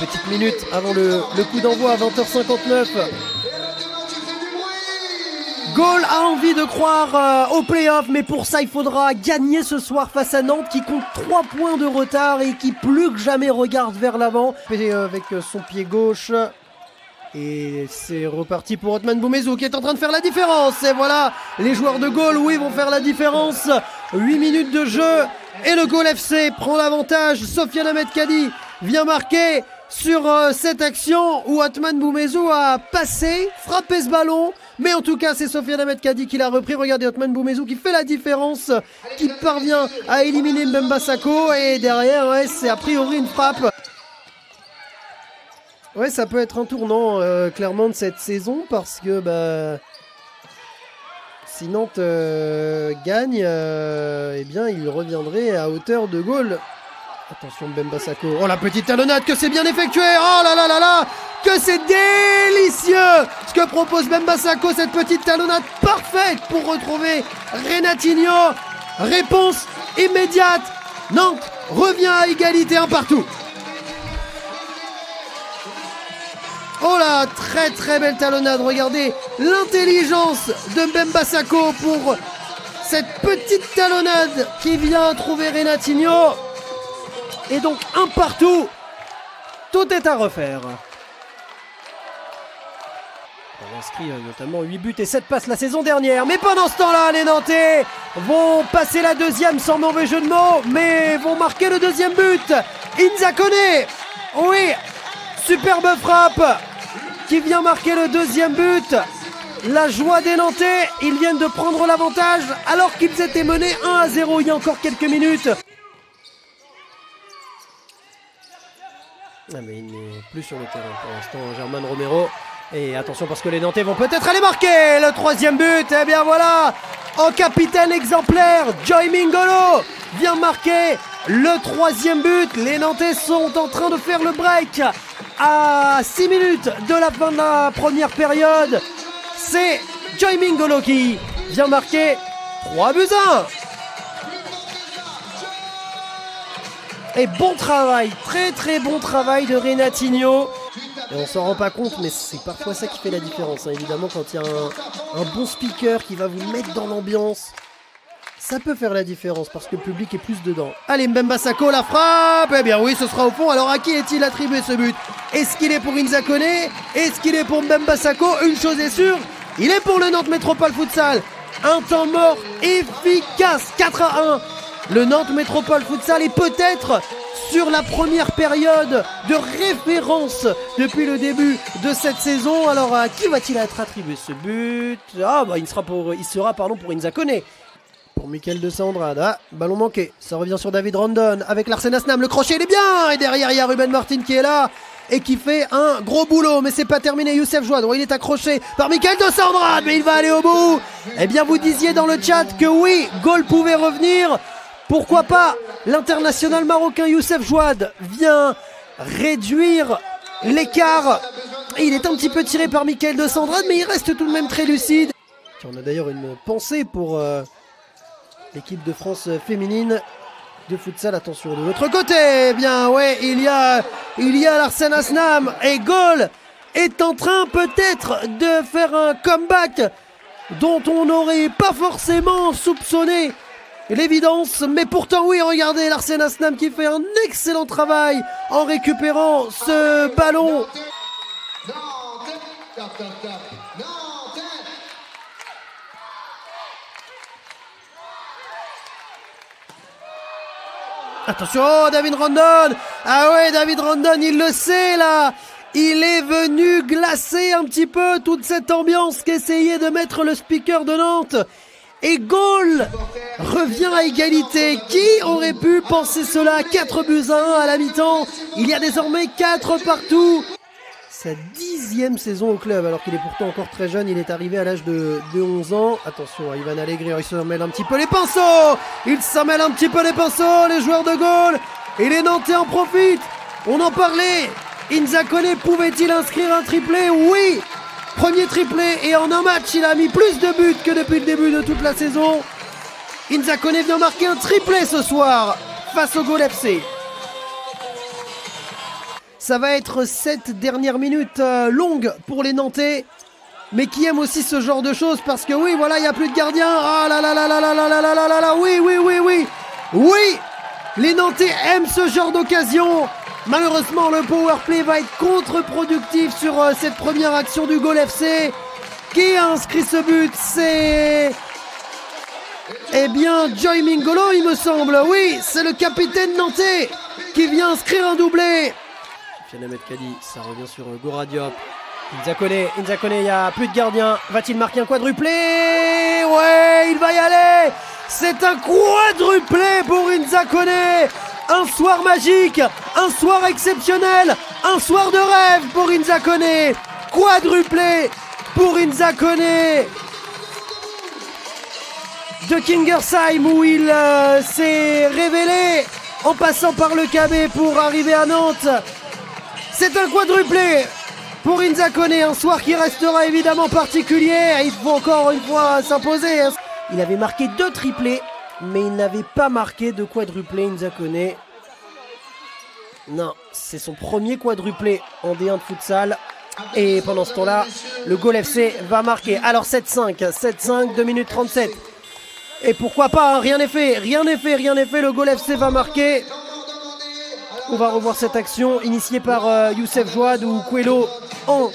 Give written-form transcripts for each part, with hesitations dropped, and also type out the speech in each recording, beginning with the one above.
Une petite minute avant le coup d'envoi à 20h59. Gaulle a envie de croire au play-off, mais pour ça il faudra gagner ce soir face à Nantes qui compte 3 points de retard et qui plus que jamais regarde vers l'avant. Avec son pied gauche. Et c'est reparti pour Othman Boumezou qui est en train de faire la différence. Et voilà, les joueurs de Gaulle, oui, vont faire la différence. 8 minutes de jeu et le Gaulle FC prend l'avantage. Sofiane Ahmed Kadi vient marquer sur cette action où Othman Boumezou a passé, frappé ce ballon. Mais en tout cas, c'est Sofiane Ahmed Kadi qui l'a repris. Regardez Othman Boumezou qui fait la différence, qui parvient à éliminer Mbemba Sako. Et derrière, ouais, c'est a priori une frappe. Ouais, ça peut être un tournant clairement de cette saison parce que si Nantes gagne, eh bien il reviendrait à hauteur de Gaulle. Attention Mbemba Sako. Oh la petite talonnade que c'est bien effectué. Oh là là là là, que c'est délicieux ce que propose Mbemba Sako, cette petite talonnade parfaite pour retrouver Renatinho. Réponse immédiate. Nantes revient à égalité 1 partout. Oh là, très très belle talonnade. Regardez l'intelligence de Mbemba Sako pour cette petite talonnade qui vient trouver Renatinho. Et donc 1 partout. Tout est à refaire. On a inscrit notamment 8 buts et 7 passes la saison dernière. Mais pendant ce temps-là, les Nantais vont passer la deuxième sans mauvais jeu de mots. Mais vont marquer le deuxième but. Inza Koné. Oui, superbe frappe qui vient marquer le deuxième but. La joie des Nantais, ils viennent de prendre l'avantage alors qu'ils étaient menés 1-0 il y a encore quelques minutes. Ah mais il n'est plus sur le terrain pour l'instant, Germán Romero. Et attention parce que les Nantais vont peut-être aller marquer le troisième but. Et bien voilà, en capitaine exemplaire, Joy Mingolo vient marquer le troisième but. Les Nantais sont en train de faire le break à 6 minutes de la fin de la première période. C'est Joy Mingolo qui vient marquer 3 buts à 1. Et bon travail, très très bon travail de Renatinho. Et on s'en rend pas compte, mais c'est parfois ça qui fait la différence. Évidemment, quand il y a un bon speaker qui va vous mettre dans l'ambiance, ça peut faire la différence parce que le public est plus dedans. Allez, Mbemba Sako, la frappe. Eh bien oui, ce sera au fond. Alors à qui est-il attribué ce but? Est-ce qu'il est pour Inza Koné? Est-ce qu'il est pour Mbemba Sako? Une chose est sûre, il est pour le Nantes Métropole Futsal. Un temps mort efficace, 4-1. Le Nantes Métropole Futsal est peut-être sur la première période de référence depuis le début de cette saison. Alors à qui va-t-il être attribué ce but? Il sera pour Inza Koné. Pour Mickaël de Sandrade. Ah, ballon manqué. Ça revient sur David Rondon avec Larsen Asnam. Le crochet, il est bien. Et derrière, il y a Ruben Martin qui est là et qui fait un gros boulot. Mais c'est pas terminé. Youssef Jouad, il est accroché par Mickaël de Sandrade. Mais il va aller au bout. Eh bien, vous disiez dans le chat que oui, Gaulle pouvait revenir. Pourquoi pas? L'international marocain Youssef Jouad vient réduire l'écart. Il est un petit peu tiré par Mickaël de Sandrade, mais il reste tout de même très lucide. On a d'ailleurs une pensée pour l'équipe de France féminine de futsal. Attention de l'autre côté. Eh bien ouais, il y a Larsen Asnam et Gaulle est en train peut-être de faire un comeback dont on n'aurait pas forcément soupçonné l'évidence, mais pourtant oui, regardez Larsen Asnam qui fait un excellent travail en récupérant ce ballon. Attention, David Rondon. Ah ouais, David Rondon, il le sait là. Il est venu glacer un petit peu toute cette ambiance qu'essayait de mettre le speaker de Nantes. Et Gaulle revient à égalité. Qui aurait pu penser cela? 4 buts à 1 à la mi-temps. Il y a désormais 4 partout. Sa 10e saison au club, alors qu'il est pourtant encore très jeune. Il est arrivé à l'âge de 11 ans. Attention à Ivan Allegri, il s'en mêle un petit peu les pinceaux. Il s'en mêle un petit peu les pinceaux, les joueurs de Gaulle. Et les Nantais en profitent. On en parlait. Inza Koné pouvait-il inscrire un triplé? Oui. Premier triplé et en un match, il a mis plus de buts que depuis le début de toute la saison. Inza Koné vient marquer un triplé ce soir face au Gaulle FC. Ça va être cette dernière minute longue pour les Nantais, mais qui aiment aussi ce genre de choses parce que oui, voilà, il n'y a plus de gardien. Ah là là là là là là là là là là là, oui, oui, oui, oui, oui, les Nantais aiment ce genre d'occasion. Malheureusement, le powerplay va être contre-productif sur cette première action du Gol FC. Qui a inscrit ce but? C'est... Eh bien, Joy Mingolo, il me semble. Oui, c'est le capitaine nantais qui vient inscrire un doublé. Fiana Medkadi, ça revient sur Gora Diop. Inzakone, il n'y a plus de gardien. Va-t-il marquer un quadruplé? Ouais, il va y aller. C'est un quadruplé pour Inzakone. Un soir magique, un soir exceptionnel, un soir de rêve pour Inzakone. Quadruplé pour Inzakone de Kingersheim où il s'est révélé en passant par le KB pour arriver à Nantes. C'est un quadruplé pour Inzakone, un soir qui restera évidemment particulier. Il faut encore une fois s'imposer. Il avait marqué 2 triplés, mais il n'avait pas marqué de quadruplé, Inzakone. Non, c'est son premier quadruplé en D1 de futsal. Et pendant ce temps-là, le Gol FC va marquer. Alors 7-5, 2 minutes 37. Et pourquoi pas, hein, rien n'est fait, le Gol FC va marquer. On va revoir cette action initiée par Youssef Jouad ou Coelho en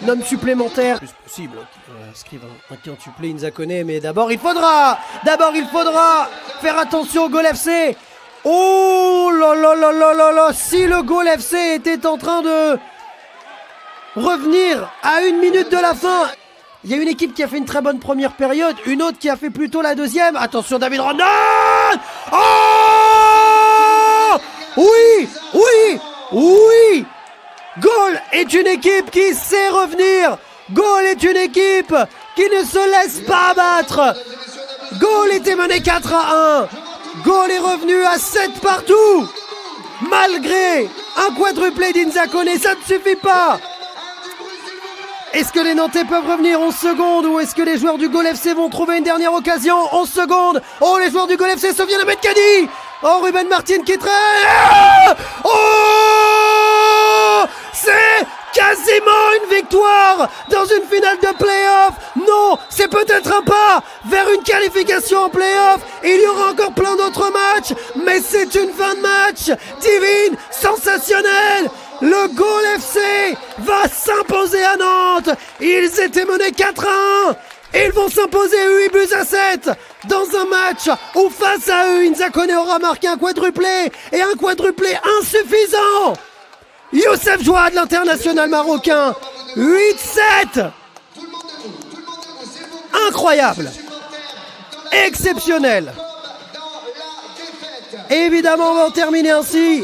homme supplémentaire. Plus possible qu'il inscrive un quintuplé Inzakone, mais d'abord il faudra faire attention au Gol FC. Oh là là là là là là, si le Gol FC était en train de revenir à 1 minute de la fin. Il y a une équipe qui a fait une très bonne première période, une autre qui a fait plutôt la deuxième. Attention David Ronan. Oh oui, oui, oui. Gol est une équipe qui sait revenir. Gol est une équipe qui ne se laisse pas abattre. Gol était mené 4-1. Gol est revenu à 7 partout. Malgré un quadruplé d'Inzakone, ça ne suffit pas. Est-ce que les Nantais peuvent revenir 11 secondes ou est-ce que les joueurs du Gol FC vont trouver une dernière occasion? 11 secondes. Oh, les joueurs du Gol FC se viennent à Medkadi. Oh, Ruben Martin qui traîne. Oh, c'est quasiment une victoire dans une finale de play-off. Non, c'est peut-être un pas vers une qualification en play-off. Il y aura encore plein d'autres matchs, mais c'est une fin de match divine, sensationnelle. Le Gol FC va s'imposer à Nantes. Ils étaient menés 4-1. Ils vont s'imposer 8-7 dans un match où face à eux, Inzakone aura marqué un quadruplé et un quadruplé insuffisant. Youssef Jouad, l'international marocain, 8-7. Incroyable. Exceptionnel. Évidemment, on va en terminer ainsi.